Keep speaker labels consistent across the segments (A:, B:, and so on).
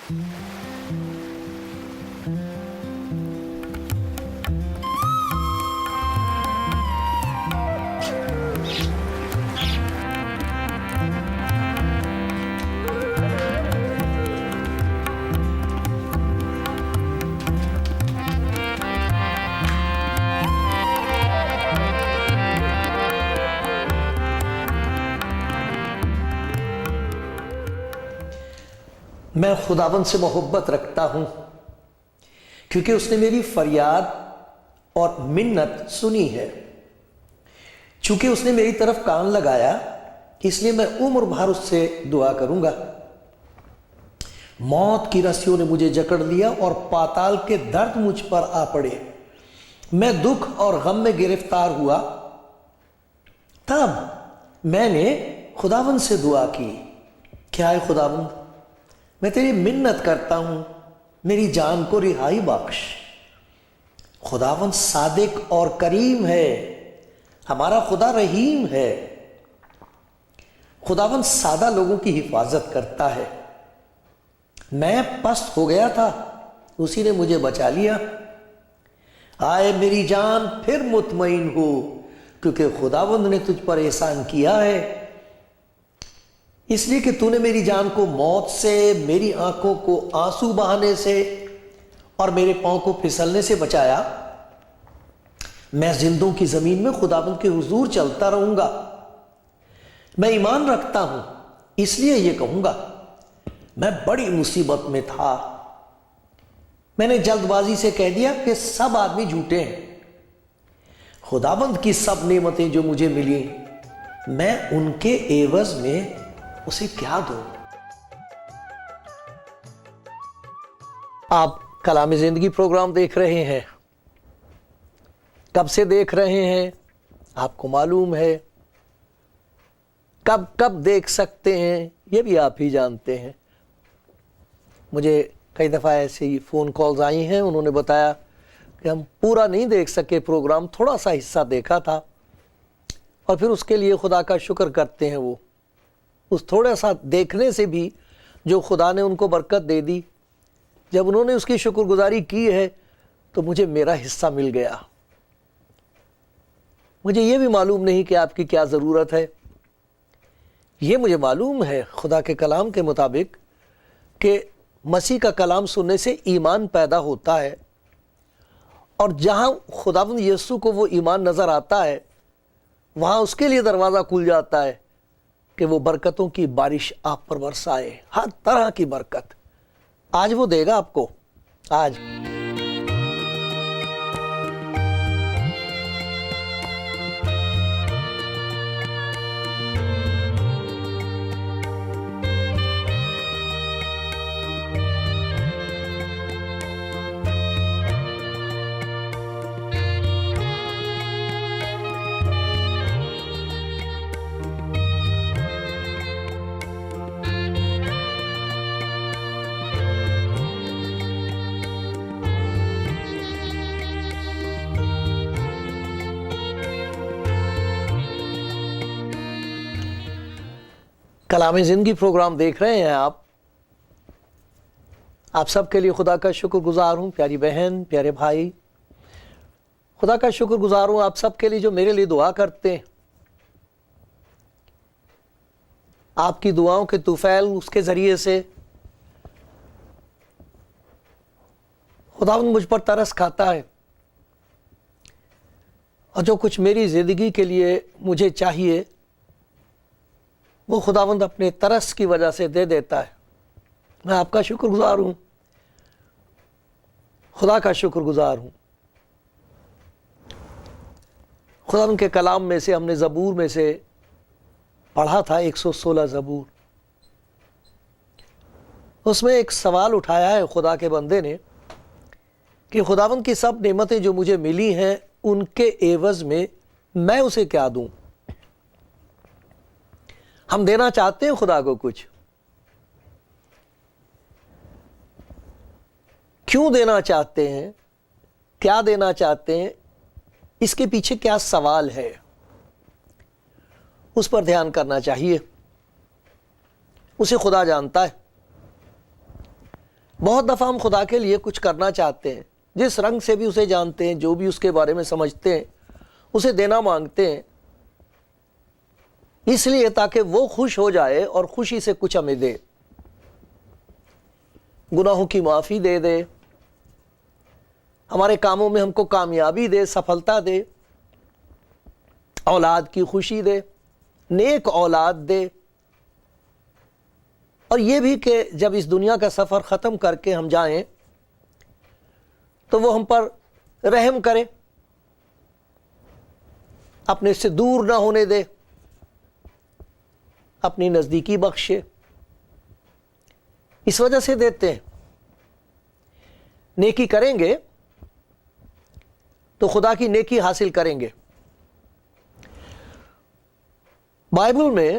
A: میں خداوند سے محبت رکھتا ہوں کیونکہ اس نے میری فریاد اور منت سنی ہے۔ چونکہ اس نے میری طرف کان لگایا اس لیے میں عمر بھر اس سے دعا کروں گا۔ موت کی رسیوں نے مجھے جکڑ لیا اور پاتال کے درد مجھ پر آ پڑے۔ میں دکھ اور غم میں گرفتار ہوا، تب میں نے خداوند سے دعا کی، کیا ہے خداوند، میں تیری منت کرتا ہوں، میری جان کو رہائی بخش۔ خداوند صادق اور کریم ہے، ہمارا خدا رحیم ہے۔ خداوند سادہ لوگوں کی حفاظت کرتا ہے۔ میں پست ہو گیا تھا، اسی نے مجھے بچا لیا۔ آئے میری جان پھر مطمئن ہو، کیونکہ خداوند نے تجھ پر احسان کیا ہے۔ اس لیے کہ تو نے میری جان کو موت سے، میری آنکھوں کو آنسو بہانے سے اور میرے پاؤں کو پھسلنے سے بچایا۔ میں زندوں کی زمین میں خداوند کے حضور چلتا رہوں گا۔ میں ایمان رکھتا ہوں اس لیے یہ کہوں گا، میں بڑی مصیبت میں تھا۔ میں نے جلد بازی سے کہہ دیا کہ سب آدمی جھوٹے ہیں۔ خداوند کی سب نعمتیں جو مجھے ملی، میں ان کے عوض میں اسے کیا دوں؟ آپ کلام زندگی پروگرام دیکھ رہے ہیں۔ کب سے دیکھ رہے ہیں آپ کو معلوم ہے، کب دیکھ سکتے ہیں یہ بھی آپ ہی جانتے ہیں۔ مجھے کئی دفعہ ایسی فون کالز آئی ہیں، انہوں نے بتایا کہ ہم پورا نہیں دیکھ سکے پروگرام، تھوڑا سا حصہ دیکھا تھا، اور پھر اس کے لیے خدا کا شکر کرتے ہیں۔ وہ اس تھوڑا سا دیکھنے سے بھی جو خدا نے ان کو برکت دے دی، جب انہوں نے اس کی شکر گزاری کی ہے تو مجھے میرا حصہ مل گیا۔ مجھے یہ بھی معلوم نہیں کہ آپ کی کیا ضرورت ہے۔ یہ مجھے معلوم ہے خدا کے کلام کے مطابق کہ مسیح کا کلام سننے سے ایمان پیدا ہوتا ہے، اور جہاں خداوند یسوع کو وہ ایمان نظر آتا ہے وہاں اس کے لیے دروازہ کھل جاتا ہے کہ وہ برکتوں کی بارش آپ پر برسائے، ہر طرح کی برکت۔ آج وہ دے گا آپ کو۔ آج کلام زندگی پروگرام دیکھ رہے ہیں آپ سب کے لیے خدا کا شکر گزار ہوں۔ پیاری بہن، پیارے بھائی، خدا کا شکر گزار ہوں آپ سب کے لیے جو میرے لیے دعا کرتے ہیں۔ آپ کی دعاؤں کے طفیل اس کے ذریعے سے خداوند مجھ پر ترس کھاتا ہے، اور جو کچھ میری زندگی کے لیے مجھے چاہیے وہ خداوند اپنے ترس کی وجہ سے دے دیتا ہے۔ میں آپ کا شکر گزار ہوں، خدا کا شکر گزار ہوں۔ خداوند کے کلام میں سے ہم نے زبور میں سے پڑھا تھا 116 زبور۔ اس میں ایک سوال اٹھایا ہے خدا کے بندے نے کہ خداوند کی سب نعمتیں جو مجھے ملی ہیں ان کے عوض میں میں اسے کیا دوں؟ ہم دینا چاہتے ہیں خدا کو کچھ، کیوں دینا چاہتے ہیں، کیا دینا چاہتے ہیں، اس کے پیچھے کیا سوال ہے، اس پر دھیان کرنا چاہیے۔ اسے خدا جانتا ہے۔ بہت دفعہ ہم خدا کے لیے کچھ کرنا چاہتے ہیں، جس رنگ سے بھی اسے جانتے ہیں، جو بھی اس کے بارے میں سمجھتے ہیں، اسے دینا مانگتے ہیں، اس لیے تاکہ وہ خوش ہو جائے اور خوشی سے کچھ ہمیں دے، گناہوں کی معافی دے دے، ہمارے کاموں میں ہم کو کامیابی دے، سفلتا دے، اولاد کی خوشی دے، نیک اولاد دے، اور یہ بھی کہ جب اس دنیا کا سفر ختم کر کے ہم جائیں تو وہ ہم پر رحم کرے، اپنے سے دور نہ ہونے دے، اپنی نزدیکی بخشے۔ اس وجہ سے دیتے ہیں، نیکی کریں گے تو خدا کی نیکی حاصل کریں گے۔ بائبل میں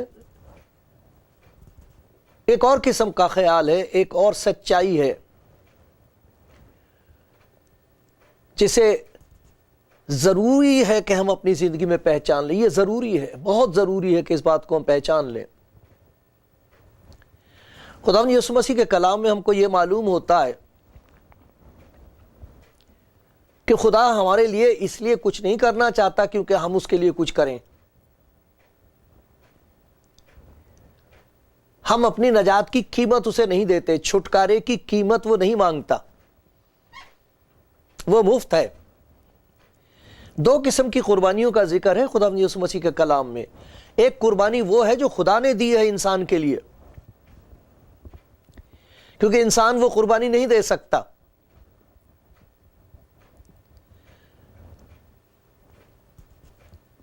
A: ایک اور قسم کا خیال ہے، ایک اور سچائی ہے جسے ضروری ہے کہ ہم اپنی زندگی میں پہچان لیں۔ یہ ضروری ہے، بہت ضروری ہے کہ اس بات کو ہم پہچان لیں۔ خداوند یسوع مسیح کے کلام میں ہم کو یہ معلوم ہوتا ہے کہ خدا ہمارے لیے اس لیے کچھ نہیں کرنا چاہتا کیونکہ ہم اس کے لیے کچھ کریں۔ ہم اپنی نجات کی قیمت اسے نہیں دیتے، چھٹکارے کی قیمت وہ نہیں مانگتا، وہ مفت ہے۔ دو قسم کی قربانیوں کا ذکر ہے خداوند یسوع مسیح کے کلام میں۔ ایک قربانی وہ ہے جو خدا نے دی ہے انسان کے لیے، کیونکہ انسان وہ قربانی نہیں دے سکتا۔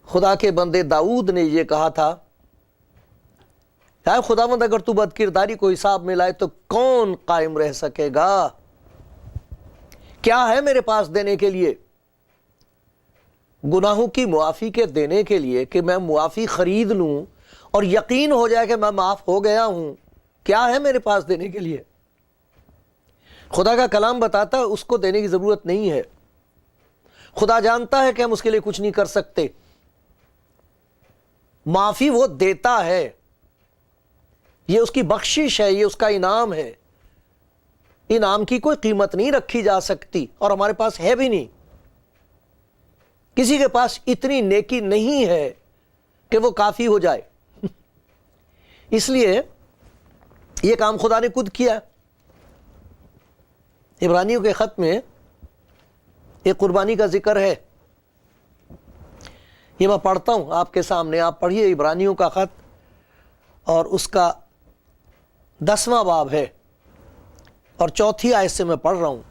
A: خدا کے بندے داؤد نے یہ کہا تھا، اے خداوند اگر تو بد کرداری کو حساب میں لائے تو کون قائم رہ سکے گا؟ کیا ہے میرے پاس دینے کے لیے؟ گناہوں کی معافی کے دینے کے لیے کہ میں معافی خرید لوں اور یقین ہو جائے کہ میں معاف ہو گیا ہوں، کیا ہے میرے پاس دینے کے لیے؟ خدا کا کلام بتاتا ہے اس کو دینے کی ضرورت نہیں ہے۔ خدا جانتا ہے کہ ہم اس کے لیے کچھ نہیں کر سکتے۔ معافی وہ دیتا ہے، یہ اس کی بخشش ہے، یہ اس کا انعام ہے۔ انعام کی کوئی قیمت نہیں رکھی جا سکتی اور ہمارے پاس ہے بھی نہیں۔ کسی کے پاس اتنی نیکی نہیں ہے کہ وہ کافی ہو جائے، اس لیے یہ کام خدا نے خود کیا۔ عبرانیوں کے خط میں ایک قربانی کا ذکر ہے، یہ میں پڑھتا ہوں آپ کے سامنے، آپ پڑھیے عبرانیوں کا خط اور اس کا 10واں باب ہے اور 4 آیت سے میں پڑھ رہا ہوں،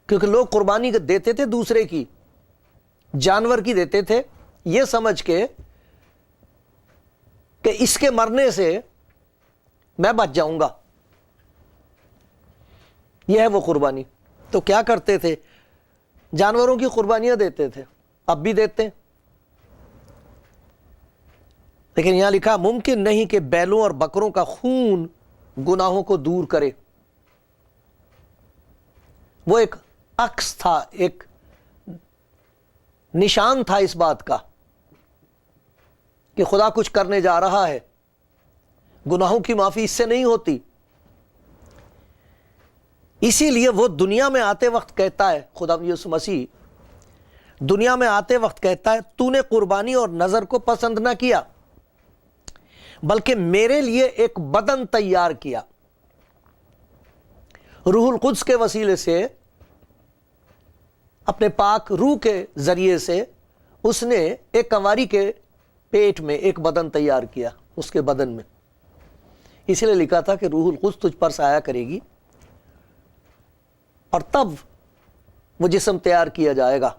A: کیونکہ لوگ قربانی دیتے تھے دوسرے کی، جانور کی دیتے تھے، یہ سمجھ کے کہ اس کے مرنے سے میں بچ جاؤں گا، یہ ہے وہ قربانی۔ تو کیا کرتے تھے؟ جانوروں کی قربانیاں دیتے تھے، اب بھی دیتے ہیں، لیکن یہاں لکھا ممکن نہیں کہ بیلوں اور بکروں کا خون گناہوں کو دور کرے۔ وہ ایک عکس تھا، ایک نشان تھا اس بات کا کہ خدا کچھ کرنے جا رہا ہے، گناہوں کی معافی اس سے نہیں ہوتی۔ اسی لیے وہ دنیا میں آتے وقت کہتا ہے، خدا یسوع مسیح دنیا میں آتے وقت کہتا ہے، تو نے قربانی اور نذر کو پسند نہ کیا بلکہ میرے لیے ایک بدن تیار کیا۔ روح القدس کے وسیلے سے، اپنے پاک روح کے ذریعے سے اس نے ایک کنواری کے پیٹ میں ایک بدن تیار کیا، اس کے بدن میں۔ اس لیے لکھا تھا کہ روح القدس تجھ پر سایہ کرے گی اور تب وہ جسم تیار کیا جائے گا۔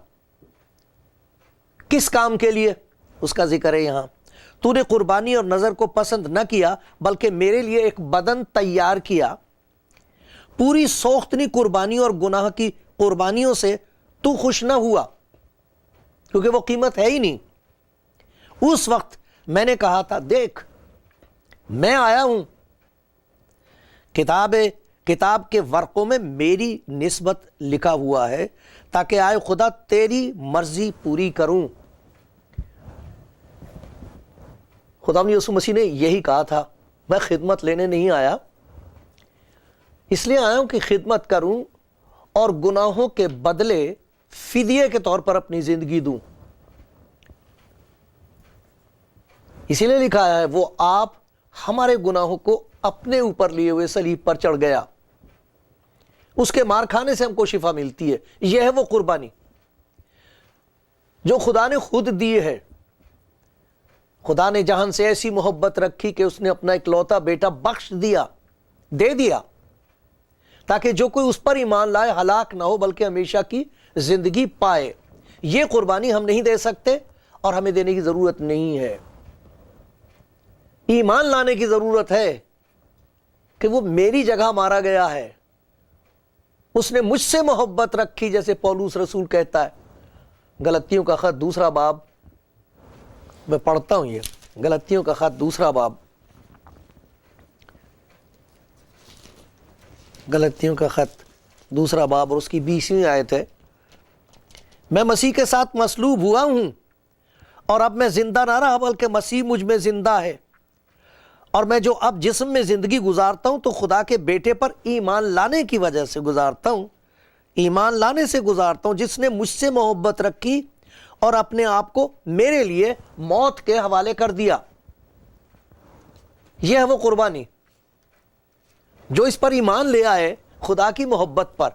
A: کس کام کے لیے؟ اس کا ذکر ہے یہاں، تو نے قربانی اور نذر کو پسند نہ کیا بلکہ میرے لیے ایک بدن تیار کیا۔ پوری سوختنی قربانی اور گناہ کی قربانیوں سے تو خوش نہ ہوا، کیونکہ وہ قیمت ہے ہی نہیں۔ اس وقت میں نے کہا تھا، دیکھ میں آیا ہوں، کتاب کے ورقوں میں میری نسبت لکھا ہوا ہے تاکہ آئے خدا تیری مرضی پوری کروں۔ خدا یسوع مسیح نے یہی کہا تھا، میں خدمت لینے نہیں آیا، اس لیے آیا ہوں کہ خدمت کروں اور گناہوں کے بدلے فدیے کے طور پر اپنی زندگی دوں. اسی لیے لکھا ہے وہ آپ ہمارے گناہوں کو اپنے اوپر لیے ہوئے صلیب پر چڑھ گیا. اس کے مار کھانے سے ہم کو شفا ملتی ہے. یہ ہے وہ قربانی جو خدا نے خود دی ہے. خدا نے جہان سے ایسی محبت رکھی کہ اس نے اپنا اکلوتا بیٹا بخش دیا، دے دیا، تاکہ جو کوئی اس پر ایمان لائے ہلاک نہ ہو بلکہ ہمیشہ کی زندگی پائے. یہ قربانی ہم نہیں دے سکتے اور ہمیں دینے کی ضرورت نہیں ہے. ایمان لانے کی ضرورت ہے کہ وہ میری جگہ مارا گیا ہے. اس نے مجھ سے محبت رکھی، جیسے پولس رسول کہتا ہے. غلطیوں کا خط 2 باب، میں پڑھتا ہوں، یہ غلطیوں کا خط 2 باب، غلطیوں کا خط 2 باب اور اس کی 20ویں آیت ہے. میں مسیح کے ساتھ مصلوب ہوا ہوں اور اب میں زندہ نہ رہا بلکہ مسیح مجھ میں زندہ ہے. اور میں جو اب جسم میں زندگی گزارتا ہوں تو خدا کے بیٹے پر ایمان لانے کی وجہ سے گزارتا ہوں، ایمان لانے سے گزارتا ہوں، جس نے مجھ سے محبت رکھی اور اپنے آپ کو میرے لیے موت کے حوالے کر دیا. یہ ہے وہ قربانی جو اس پر ایمان لے آئے خدا کی محبت پر.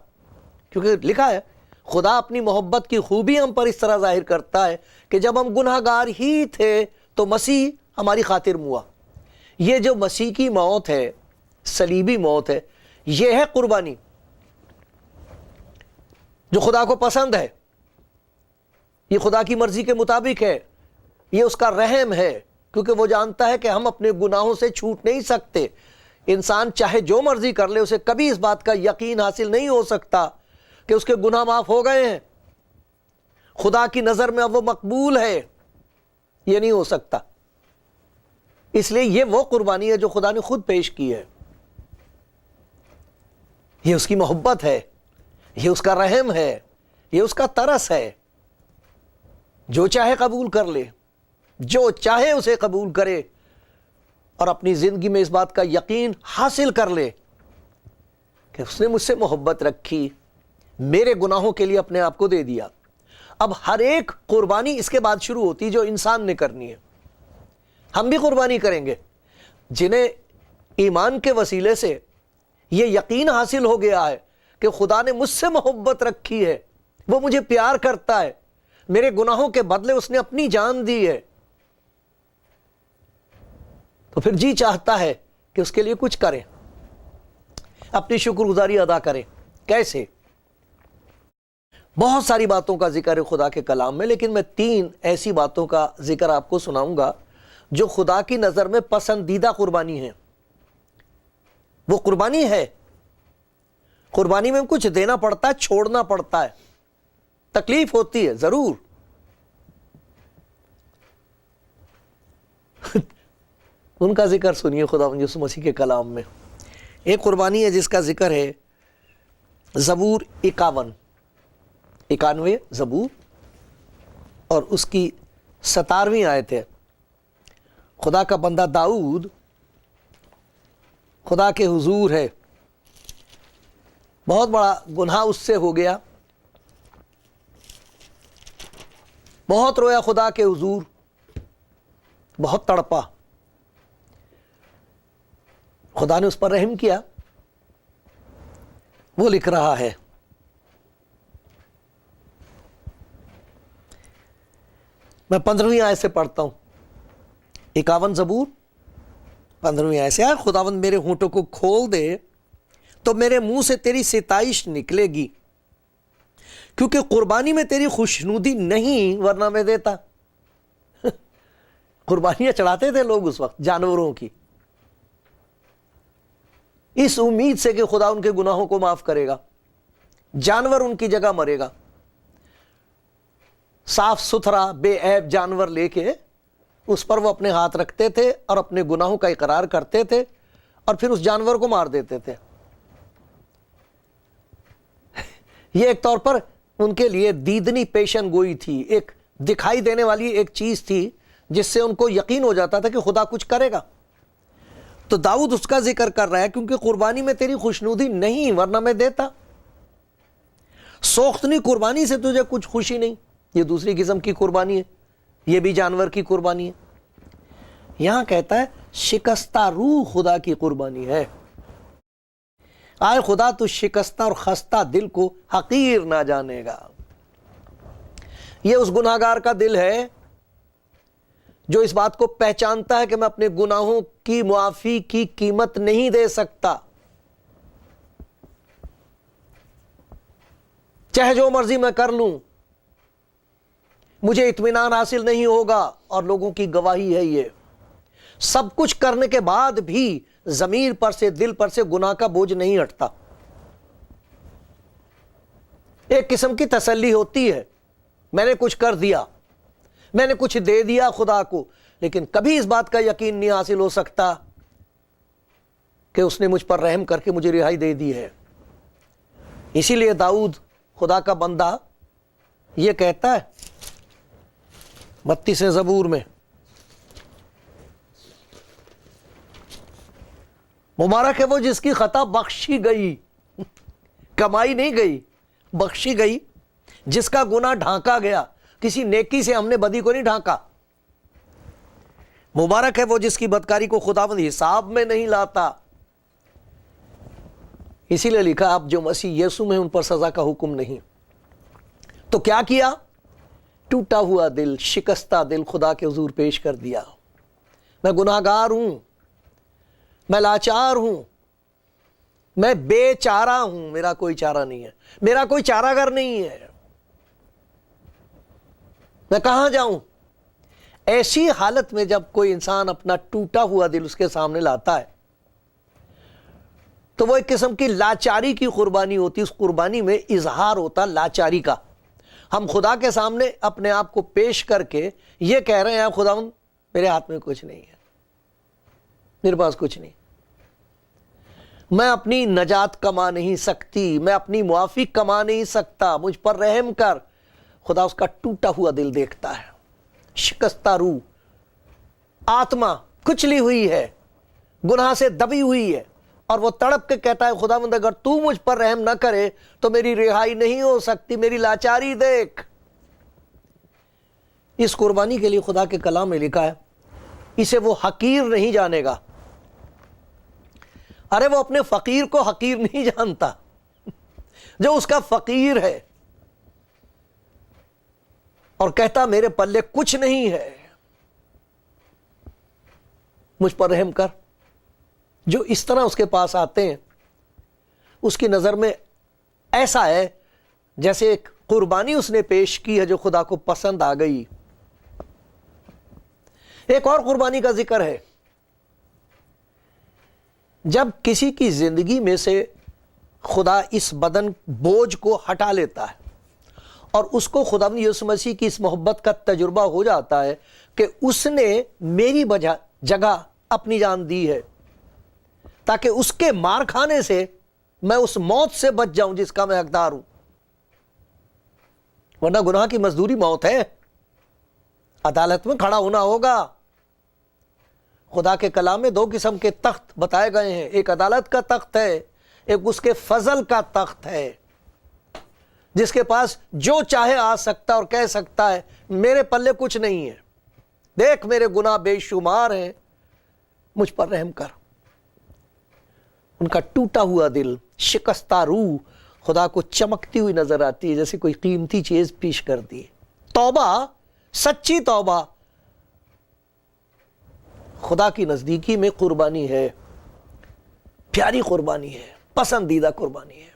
A: کیونکہ لکھا ہے خدا اپنی محبت کی خوبی ہم پر اس طرح ظاہر کرتا ہے کہ جب ہم گناہ گار ہی تھے تو مسیح ہماری خاطر ہوا. یہ جو مسیح کی موت ہے، صلیبی موت ہے، یہ ہے قربانی جو خدا کو پسند ہے. یہ خدا کی مرضی کے مطابق ہے. یہ اس کا رحم ہے، کیونکہ وہ جانتا ہے کہ ہم اپنے گناہوں سے چھوٹ نہیں سکتے. انسان چاہے جو مرضی کر لے، اسے کبھی اس بات کا یقین حاصل نہیں ہو سکتا کہ اس کے گناہ معاف ہو گئے ہیں، خدا کی نظر میں اب وہ مقبول ہے. یہ نہیں ہو سکتا. اس لیے یہ وہ قربانی ہے جو خدا نے خود پیش کی ہے. یہ اس کی محبت ہے، یہ اس کا رحم ہے، یہ اس کا ترس ہے. جو چاہے قبول کر لے، جو چاہے اسے قبول کرے اور اپنی زندگی میں اس بات کا یقین حاصل کر لے کہ اس نے مجھ سے محبت رکھی، میرے گناہوں کے لیے اپنے آپ کو دے دیا. اب ہر ایک قربانی اس کے بعد شروع ہوتی جو انسان نے کرنی ہے. ہم بھی قربانی کریں گے. جنہیں ایمان کے وسیلے سے یہ یقین حاصل ہو گیا ہے کہ خدا نے مجھ سے محبت رکھی ہے، وہ مجھے پیار کرتا ہے، میرے گناہوں کے بدلے اس نے اپنی جان دی ہے، تو پھر جی چاہتا ہے کہ اس کے لیے کچھ کریں، اپنی شکر گزاری ادا کریں. کیسے؟ بہت ساری باتوں کا ذکر ہے خدا کے کلام میں، لیکن میں 3 ایسی باتوں کا ذکر آپ کو سناؤں گا جو خدا کی نظر میں پسندیدہ قربانی ہے. وہ قربانی ہے. قربانی میں کچھ دینا پڑتا ہے، چھوڑنا پڑتا ہے، تکلیف ہوتی ہے ضرور. ان کا ذکر سنیے خدا یسوع مسیح کے کلام میں. ایک قربانی ہے جس کا ذکر ہے زبور 91 زبور اور اس کی 17ویں آیت ہے. خدا کا بندہ داؤد خدا کے حضور ہے. بہت بڑا گناہ اس سے ہو گیا، بہت رویا خدا کے حضور، بہت تڑپا. خدا نے اس پر رحم کیا. وہ لکھ رہا ہے، میں 15ویں آیت سے پڑھتا ہوں. 51 زبور 15ویں آیت سے، اے خداوند میرے ہونٹوں کو کھول دے تو میرے منہ سے تیری ستائش نکلے گی، کیونکہ قربانی میں تیری خوشنودی نہیں ورنہ میں دیتا. قربانیاں چڑھاتے تھے لوگ اس وقت جانوروں کی، اس امید سے کہ خدا ان کے گناہوں کو معاف کرے گا. جانور ان کی جگہ مرے گا. صاف ستھرا بے عیب جانور لے کے اس پر وہ اپنے ہاتھ رکھتے تھے اور اپنے گناہوں کا اقرار کرتے تھے اور پھر اس جانور کو مار دیتے تھے. یہ ایک طور پر ان کے لیے دیدنی پیشن گوئی تھی، ایک دکھائی دینے والی ایک چیز تھی جس سے ان کو یقین ہو جاتا تھا کہ خدا کچھ کرے گا. تو داؤد اس کا ذکر کر رہا ہے کیونکہ قربانی میں تیری خوشنودی نہیں، ورنہ میں دیتا۔ سوختنی قربانی سے تجھے کچھ خوشی نہیں، یہ دوسری قسم کی قربانی ہے، یہ بھی جانور کی قربانی ہے۔ یہاں کہتا ہے شکستہ روح خدا کی قربانی ہے۔ آئے خدا تو شکستہ اور خستہ دل کو حقیر نہ جانے گا۔ یہ اس گناہگار کا دل ہے جو اس بات کو پہچانتا ہے کہ میں اپنے گناہوں کی معافی کی قیمت نہیں دے سکتا، چاہے جو مرضی میں کر لوں، مجھے اطمینان حاصل نہیں ہوگا۔ اور لوگوں کی گواہی ہے یہ، سب کچھ کرنے کے بعد بھی ضمیر پر سے، دل پر سے گناہ کا بوجھ نہیں ہٹتا۔ ایک قسم کی تسلی ہوتی ہے، میں نے کچھ کر دیا، میں نے کچھ دے دیا خدا کو، لیکن کبھی اس بات کا یقین نہیں حاصل ہو سکتا کہ اس نے مجھ پر رحم کر کے مجھے رہائی دے دی ہے۔ اسی لیے داؤد خدا کا بندہ یہ کہتا ہے 32 زبور میں، مبارک ہے وہ جس کی خطا بخشی گئی، کمائی نہیں گئی، بخشی گئی، جس کا گناہ ڈھانکا گیا، کسی نیکی سے ہم نے بدی کو نہیں ڈھانکا۔ مبارک ہے وہ جس کی بدکاری کو خداوند حساب میں نہیں لاتا۔ اسی لیے لکھا اب جو مسیح یسوع میں ان پر سزا کا حکم نہیں۔ تو کیا کیا؟ ٹوٹا ہوا دل، شکستہ دل خدا کے حضور پیش کر دیا۔ میں گناہگار ہوں، میں لاچار ہوں، میں بے چارہ ہوں، میرا کوئی چارہ نہیں ہے، میرا کوئی چارہ گر نہیں ہے، میں کہاں جاؤں؟ ایسی حالت میں جب کوئی انسان اپنا ٹوٹا ہوا دل اس کے سامنے لاتا ہے تو وہ ایک قسم کی لاچاری کی قربانی ہوتی ہے۔ اس قربانی میں اظہار ہوتا لاچاری کا۔ ہم خدا کے سامنے اپنے آپ کو پیش کر کے یہ کہہ رہے ہیں خداوند میرے ہاتھ میں کچھ نہیں ہے، میرے پاس کچھ نہیں، میں اپنی نجات کما نہیں سکتی، میں اپنی معافی کما نہیں سکتا، مجھ پر رحم کر۔ خدا اس کا ٹوٹا ہوا دل دیکھتا ہے، شکستہ روح، آتما کچلی ہوئی ہے، گناہ سے دبی ہوئی ہے، اور وہ تڑپ کے کہتا ہے خداوند اگر تو مجھ پر رحم نہ کرے تو میری رہائی نہیں ہو سکتی، میری لاچاری دیکھ۔ اس قربانی کے لیے خدا کے کلام میں لکھا ہے اسے وہ حقیر نہیں جانے گا۔ ارے وہ اپنے فقیر کو حقیر نہیں جانتا، جو اس کا فقیر ہے اور کہتا میرے پلے کچھ نہیں ہے، مجھ پر رحم کر۔ جو اس طرح اس کے پاس آتے ہیں اس کی نظر میں ایسا ہے جیسے ایک قربانی اس نے پیش کی ہے جو خدا کو پسند آ گئی۔ ایک اور قربانی کا ذکر ہے، جب کسی کی زندگی میں سے خدا اس بدن بوجھ کو ہٹا لیتا ہے اور اس کو خدا یسوع مسیح کی اس محبت کا تجربہ ہو جاتا ہے کہ اس نے میری جگہ اپنی جان دی ہے تاکہ اس کے مار کھانے سے میں اس موت سے بچ جاؤں جس کا میں حقدار ہوں، ورنہ گناہ کی مزدوری موت ہے، عدالت میں کھڑا ہونا ہوگا۔ خدا کے کلام میں 2 قسم کے تخت بتائے گئے ہیں، ایک عدالت کا تخت ہے، ایک اس کے فضل کا تخت ہے، جس کے پاس جو چاہے آ سکتا اور کہہ سکتا ہے میرے پلے کچھ نہیں ہے، دیکھ میرے گناہ بے شمار ہیں، مجھ پر رحم کر۔ ان کا ٹوٹا ہوا دل، شکستہ روح خدا کو چمکتی ہوئی نظر آتی ہے جیسے کوئی قیمتی چیز پیش کر دی۔ توبہ، سچی توبہ خدا کی نزدیکی میں قربانی ہے، پیاری قربانی ہے، پسندیدہ قربانی ہے۔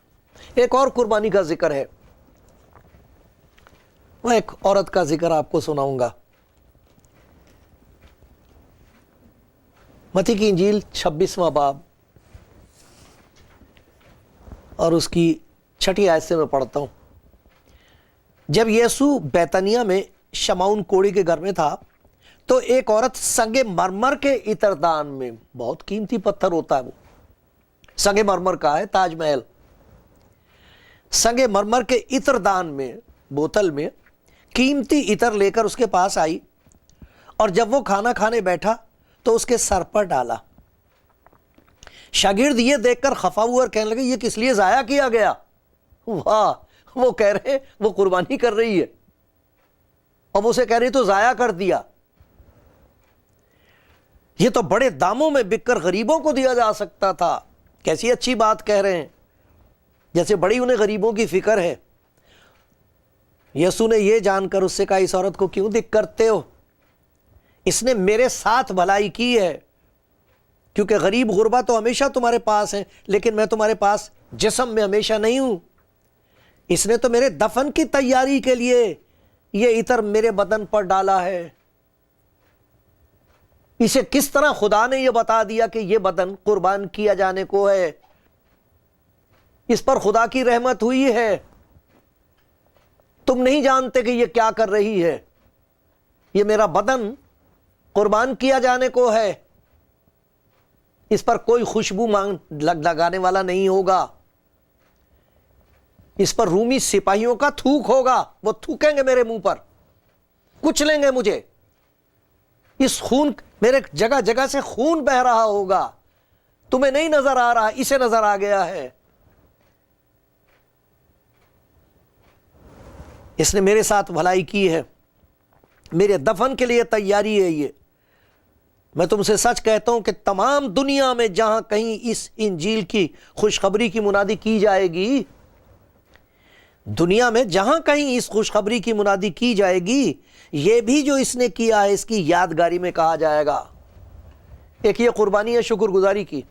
A: ایک اور قربانی کا ذکر ہے، میں ایک عورت کا ذکر آپ کو سناؤں گا۔ متی کی انجیل 26واں باب اور اس کی 6 آیت سے میں پڑھتا ہوں۔ جب یسوع بیتنیہ میں شمعون کوڑی کے گھر میں تھا تو ایک عورت سنگ مرمر کے عطردان میں، بہت قیمتی پتھر ہوتا ہے وہ، سنگ مرمر کا ہے تاج محل، سنگ مرمر کے عطردان میں، بوتل میں قیمتی عطر لے کر اس کے پاس آئی، اور جب وہ کھانا کھانے بیٹھا تو اس کے سر پر ڈالا۔ شاگرد یہ دیکھ کر خفا ہوا اور کہنے لگے یہ کس لیے ضائع کیا گیا؟ واہ، وہ کہہ رہے ہیں وہ قربانی کر رہی ہے، اب اسے کہہ رہی تو ضائع کر دیا، یہ تو بڑے داموں میں بک کر غریبوں کو دیا جا سکتا تھا۔ کیسی اچھی بات کہہ رہے ہیں، جیسے بڑی انہیں غریبوں کی فکر ہے۔ یسوع نے یہ جان کر اس سے کہا اس عورت کو کیوں دکھ کرتے ہو، اس نے میرے ساتھ بھلائی کی ہے، کیونکہ غریب غربا تو ہمیشہ تمہارے پاس ہیں، لیکن میں تمہارے پاس جسم میں ہمیشہ نہیں ہوں۔ اس نے تو میرے دفن کی تیاری کے لیے یہ عطر میرے بدن پر ڈالا ہے۔ اسے کس طرح خدا نے یہ بتا دیا کہ یہ بدن قربان کیا جانے کو ہے، اس پر خدا کی رحمت ہوئی ہے۔ تم نہیں جانتے کہ یہ کیا کر رہی ہے، یہ میرا بدن قربان کیا جانے کو ہے، اس پر کوئی خوشبو لگانے والا نہیں ہوگا، اس پر رومی سپاہیوں کا تھوک ہوگا، وہ تھوکیں گے میرے منہ پر، کچلیں گے مجھے، اس خون میرے جگہ جگہ سے خون بہ رہا ہوگا، تمہیں نہیں نظر آ رہا، اسے نظر آ گیا ہے۔ اس نے میرے ساتھ بھلائی کی ہے، میرے دفن کے لیے تیاری ہے۔ یہ میں تم سے سچ کہتا ہوں کہ تمام دنیا میں جہاں کہیں اس انجیل کی خوشخبری کی منادی کی جائے گی، دنیا میں جہاں کہیں اس خوشخبری کی منادی کی جائے گی، یہ بھی جو اس نے کیا ہے اس کی یادگاری میں کہا جائے گا۔ ایک یہ قربانی ہے شکر گزاری کی،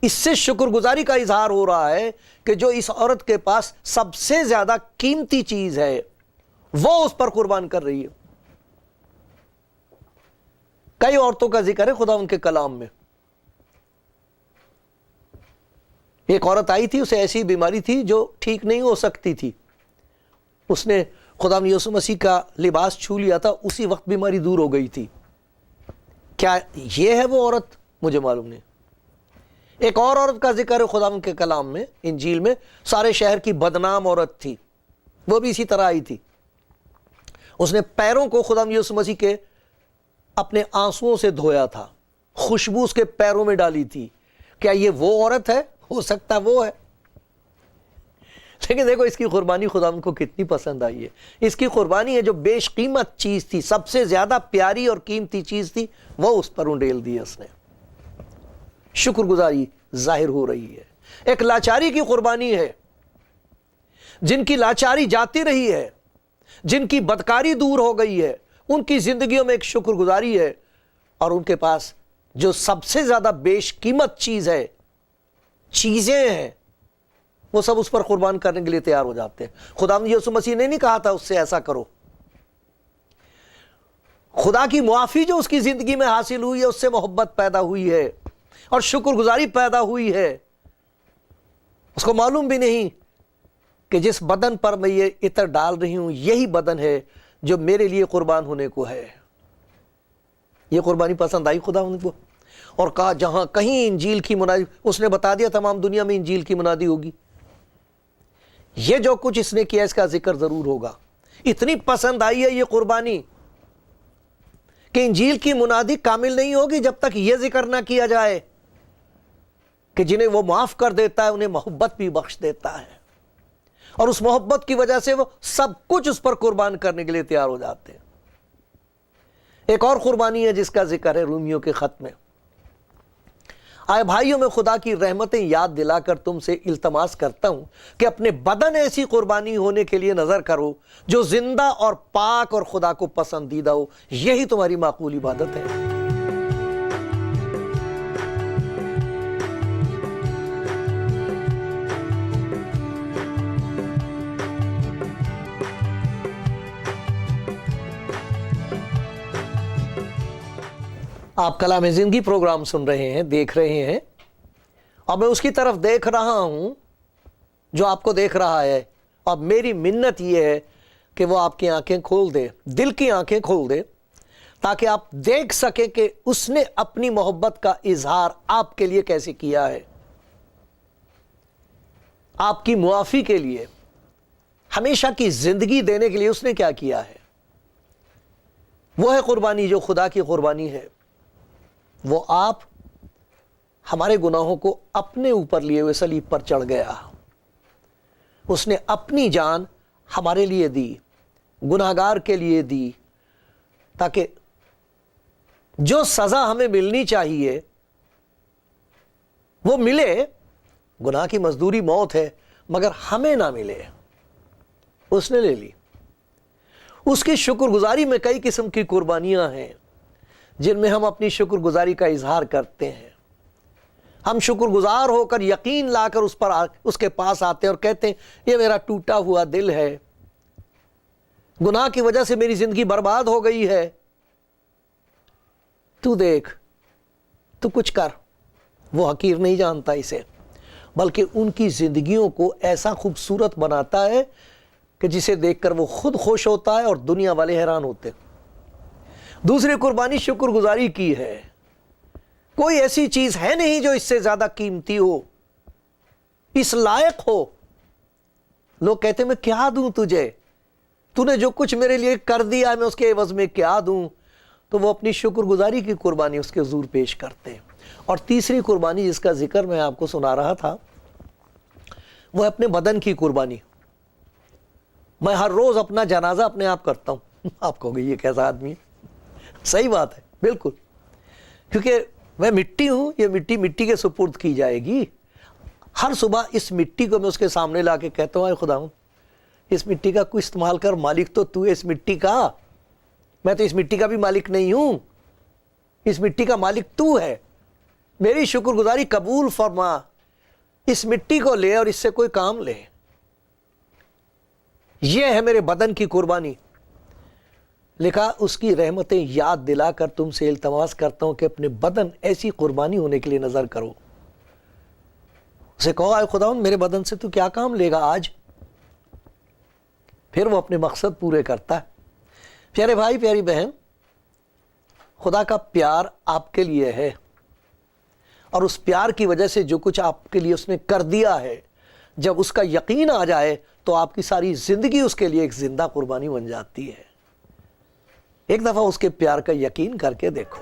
A: اس سے شکر گزاری کا اظہار ہو رہا ہے کہ جو اس عورت کے پاس سب سے زیادہ قیمتی چیز ہے وہ اس پر قربان کر رہی ہے۔ کئی عورتوں کا ذکر ہے خدا ان کے کلام میں۔ ایک عورت آئی تھی، اسے ایسی بیماری تھی جو ٹھیک نہیں ہو سکتی تھی، اس نے خدا یسوع مسیح کا لباس چھو لیا تھا، اسی وقت بیماری دور ہو گئی تھی۔ کیا یہ ہے وہ عورت؟ مجھے معلوم نہیں۔ ایک اور عورت کا ذکر ہے خدا کے کلام میں، انجیل میں، سارے شہر کی بدنام عورت تھی، وہ بھی اسی طرح آئی تھی۔ اس نے پیروں کو خدا یسوع مسیح کے اپنے آنسوؤں سے دھویا تھا، خوشبو اس کے پیروں میں ڈالی تھی۔ کیا یہ وہ عورت ہے؟ ہو سکتا وہ ہے، لیکن دیکھو اس کی قربانی خدا کو کتنی پسند آئی ہے۔ اس کی قربانی ہے جو بیش قیمت چیز تھی، سب سے زیادہ پیاری اور قیمتی چیز تھی، وہ اس پر انڈیل دی اس نے۔ شکر گزاری ظاہر ہو رہی ہے۔ ایک لاچاری کی قربانی ہے، جن کی لاچاری جاتی رہی ہے، جن کی بدکاری دور ہو گئی ہے، ان کی زندگیوں میں ایک شکر گزاری ہے، اور ان کے پاس جو سب سے زیادہ بیش قیمت چیز ہے، چیزیں ہیں، وہ سب اس پر قربان کرنے کے لیے تیار ہو جاتے ہیں۔ خدا یسوع مسیح نے نہیں کہا تھا اس سے ایسا کرو، خدا کی معافی جو اس کی زندگی میں حاصل ہوئی ہے اس سے محبت پیدا ہوئی ہے اور شکر گزاری پیدا ہوئی ہے۔ اس کو معلوم بھی نہیں کہ جس بدن پر میں یہ عطر ڈال رہی ہوں یہی بدن ہے جو میرے لیے قربان ہونے کو ہے۔ یہ قربانی پسند آئی خدا ان کو، اور کہا جہاں کہیں انجیل کی منادی، اس نے بتا دیا تمام دنیا میں انجیل کی منادی ہوگی، یہ جو کچھ اس نے کیا اس کا ذکر ضرور ہوگا۔ اتنی پسند آئی ہے یہ قربانی کہ انجیل کی منادی کامل نہیں ہوگی جب تک یہ ذکر نہ کیا جائے کہ جنہیں وہ معاف کر دیتا ہے انہیں محبت بھی بخش دیتا ہے، اور اس محبت کی وجہ سے وہ سب کچھ اس پر قربان کرنے کے لیے تیار ہو جاتے ہیں۔ ایک اور قربانی ہے جس کا ذکر ہے رومیوں کے خط میں۔ آئے بھائیوں، میں خدا کی رحمتیں یاد دلا کر تم سے التماس کرتا ہوں کہ اپنے بدن ایسی قربانی ہونے کے لیے نظر کرو جو زندہ اور پاک اور خدا کو پسندیدہ ہو، یہی تمہاری معقول عبادت ہے۔ آپ کلام زندگی پروگرام سن رہے ہیں، دیکھ رہے ہیں، اور میں اس کی طرف دیکھ رہا ہوں جو آپ کو دیکھ رہا ہے، اور میری منت یہ ہے کہ وہ آپ کی آنکھیں کھول دے، دل کی آنکھیں کھول دے، تاکہ آپ دیکھ سکیں کہ اس نے اپنی محبت کا اظہار آپ کے لیے کیسے کیا ہے، آپ کی معافی کے لیے، ہمیشہ کی زندگی دینے کے لیے اس نے کیا کیا ہے۔ وہ ہے قربانی جو خدا کی قربانی ہے، وہ آپ ہمارے گناہوں کو اپنے اوپر لیے ہوئے صلیب پر چڑھ گیا. اس نے اپنی جان ہمارے لیے دی, گناہگار کے لیے دی, تاکہ جو سزا ہمیں ملنی چاہیے وہ ملے. گناہ کی مزدوری موت ہے, مگر ہمیں نہ ملے, اس نے لے لی. اس کی شکر گزاری میں کئی قسم کی قربانیاں ہیں جن میں ہم اپنی شکر گزاری کا اظہار کرتے ہیں. ہم شکر گزار ہو کر, یقین لا کر اس کے پاس آتے ہیں اور کہتے ہیں یہ میرا ٹوٹا ہوا دل ہے, گناہ کی وجہ سے میری زندگی برباد ہو گئی ہے, تو دیکھ, تو کچھ کر. وہ حقیر نہیں جانتا اسے, بلکہ ان کی زندگیوں کو ایسا خوبصورت بناتا ہے کہ جسے دیکھ کر وہ خود خوش ہوتا ہے اور دنیا والے حیران ہوتے ہیں. دوسری قربانی شکر گزاری کی ہے. کوئی ایسی چیز ہے نہیں جو اس سے زیادہ قیمتی ہو, اس لائق ہو. لوگ کہتے ہیں میں کیا دوں تجھے, تو نے جو کچھ میرے لیے کر دیا ہے میں اس کے عوض میں کیا دوں. تو وہ اپنی شکر گزاری کی قربانی اس کے حضور پیش کرتے ہیں. اور تیسری قربانی جس کا ذکر میں آپ کو سنا رہا تھا وہ اپنے بدن کی قربانی. میں ہر روز اپنا جنازہ اپنے آپ کرتا ہوں. آپ کہو گے یہ کیسا آدمی ہے؟ صحیح بات ہے, بالکل, کیونکہ میں مٹی ہوں, یہ مٹی مٹی کے سپرد کی جائے گی. ہر صبح اس مٹی کو میں اس کے سامنے لا کے کہتا ہوں اے خداوند اس مٹی کا کوئی استعمال کر, مالک تو تو ہے اس مٹی کا, میں تو اس مٹی کا بھی مالک نہیں ہوں, اس مٹی کا مالک تو ہے. میری شکر گزاری قبول فرما, اس مٹی کو لے اور اس سے کوئی کام لے. یہ ہے میرے بدن کی قربانی. لکھا اس کی رحمتیں یاد دلا کر تم سے التماس کرتا ہوں کہ اپنے بدن ایسی قربانی ہونے کے لیے نظر کرو. اسے کہو اے خداوند میرے بدن سے تو کیا کام لے گا آج. پھر وہ اپنے مقصد پورے کرتا ہے. پیارے بھائی پیاری بہن, خدا کا پیار آپ کے لیے ہے, اور اس پیار کی وجہ سے جو کچھ آپ کے لیے اس نے کر دیا ہے, جب اس کا یقین آ جائے تو آپ کی ساری زندگی اس کے لیے ایک زندہ قربانی بن جاتی ہے. ایک دفعہ اس کے پیار کا یقین کر کے دیکھو.